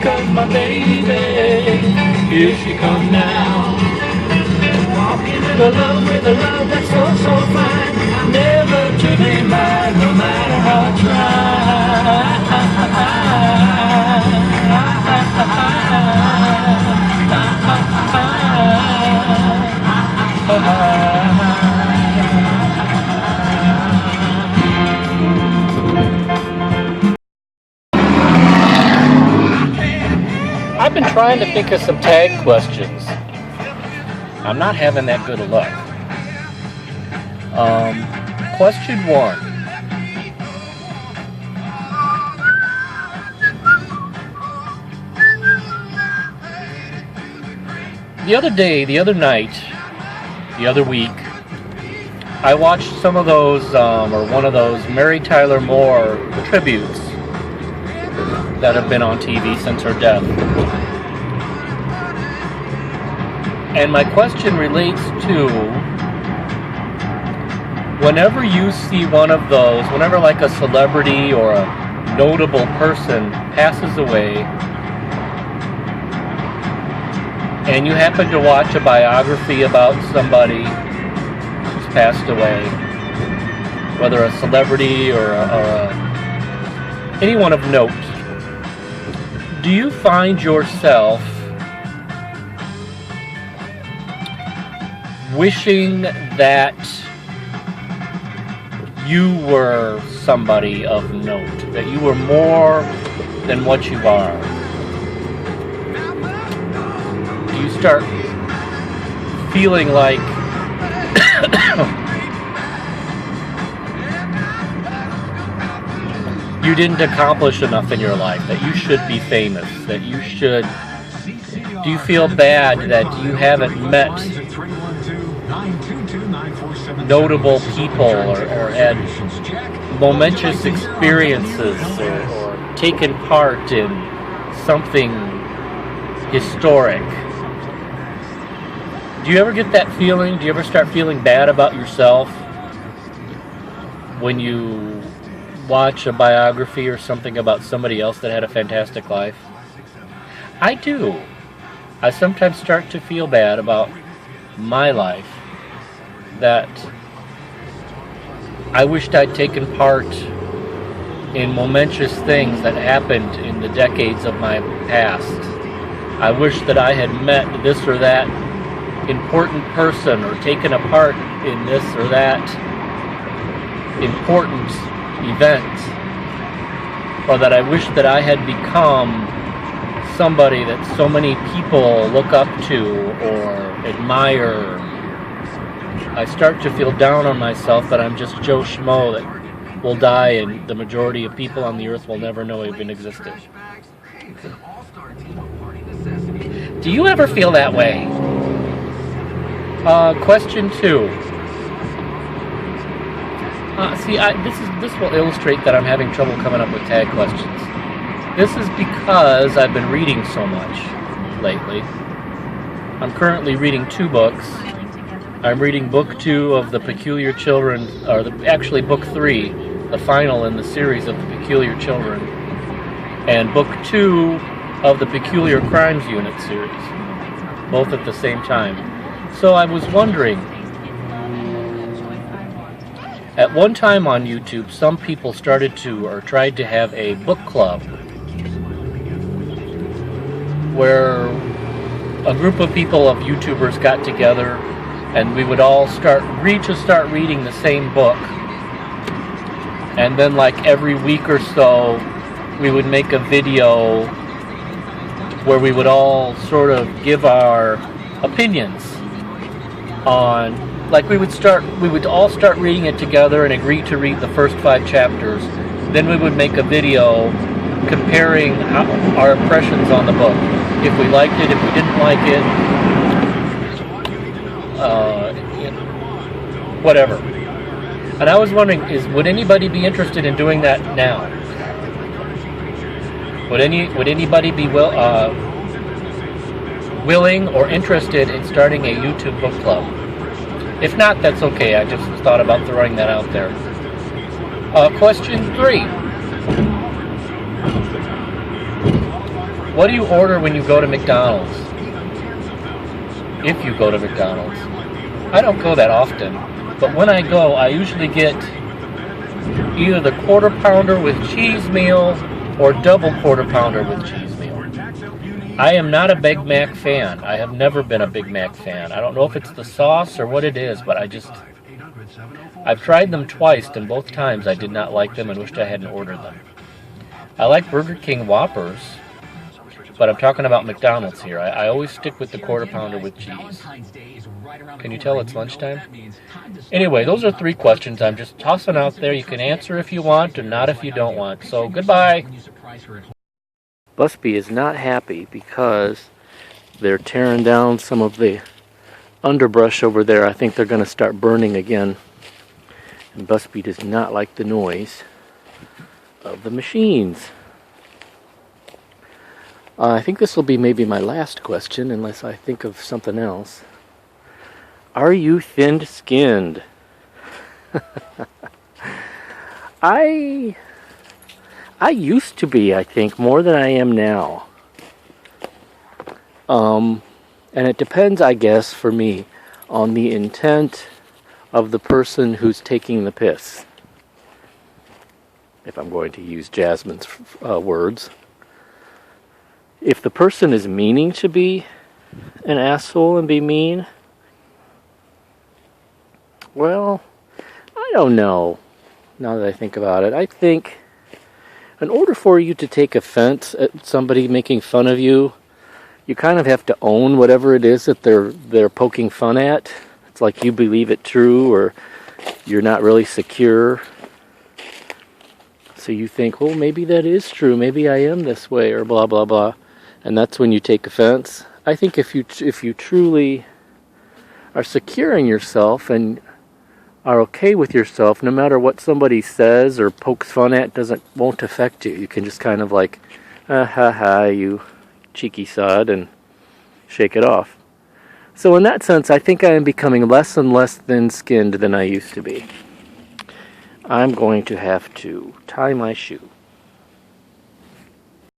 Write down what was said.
'cause my baby, here she comes now. Walking in the love with a love that's so, so fine, never to be mine, no matter how I I've been trying to think of some tag questions. I'm not having that good of luck. Question 1. The other week, I watched some of those, or one of those Mary Tyler Moore tributes that have been on TV since her death. And my question relates to, whenever you see one of those, whenever like a celebrity or a notable person passes away, and you happen to watch a biography about somebody who's passed away, whether a celebrity or anyone of note, do you find yourself wishing that you were somebody of note, that you were more than what you are? Do you start feeling like you didn't accomplish enough in your life, that you should be famous, that you should... Do you feel bad that you haven't met notable people or had momentous experiences or taken part in something historic? Do you ever get that feeling? Do you ever start feeling bad about yourself when you watch a biography or something about somebody else that had a fantastic life? I do. I sometimes start to feel bad about my life, that I wished I'd taken part in momentous things that happened in the decades of my past. I wish that I had met this or that important person or taken a part in this or that important event, or that I wish that I had become somebody that so many people look up to or admire. I start to feel down on myself that I'm just Joe Schmo that will die and the majority of people on the earth will never know even existed. Do you ever feel that way? Question 2. This will illustrate that I'm having trouble coming up with tag questions. This is because I've been reading so much lately. I'm currently reading 2 books. I'm reading book 2 of The Peculiar Children, or actually book 3, the final in the series of The Peculiar Children, and book 2 of the Peculiar Crimes Unit series, both at the same time. So I was wondering, at one time on YouTube, some people started to, or tried to have a book club, where a group of people of YouTubers got together and we would all start reading the same book, and then like every week or so we would make a video where we would all sort of give our opinions on, like we would all start reading it together and agree to read the first 5 chapters. Then we would make a video comparing our impressions on the book. If we liked it, if we didn't like it, whatever. And I was wondering, would anybody be interested in doing that now? Would anybody be willing or interested in starting a YouTube book club? If not, that's okay. I just thought about throwing that out there. Question 3. What do you order when you go to McDonald's? If you go to McDonald's. I don't go that often, but when I go, I usually get either the quarter pounder with cheese meal or double quarter pounder with cheese meal. I am not a Big Mac fan. I have never been a Big Mac fan. I don't know if it's the sauce or what it is, but I've tried them twice, and both times I did not like them and wished I hadn't ordered them. I like Burger King Whoppers, but I'm talking about McDonald's here. I always stick with the quarter pounder with cheese. Can you tell it's lunchtime? Anyway, those are 3 questions I'm just tossing out there. You can answer if you want or not if you don't want. So, goodbye. Busby is not happy because they're tearing down some of the underbrush over there. I think they're going to start burning again. And Busby does not like the noise of the machines. I think this will be maybe my last question, unless I think of something else. Are you thin-skinned? I used to be, I think, more than I am now. And it depends, I guess, for me, on the intent of the person who's taking the piss. If I'm going to use Jasmine's words. If the person is meaning to be an asshole and be mean, well, I don't know. Now that I think about it, I think in order for you to take offense at somebody making fun of you, you kind of have to own whatever it is that they're poking fun at. It's like you believe it true, or you're not really secure. So you think, well, maybe that is true. Maybe I am this way, or blah blah blah, and that's when you take offense. I think if you truly are secure in yourself and are okay with yourself, no matter what somebody says or pokes fun at, won't affect you. You can just kind of like, ha ha, you cheeky sod, and shake it off. So in that sense, I think I am becoming less and less thin-skinned than I used to be. I'm going to have to tie my shoe.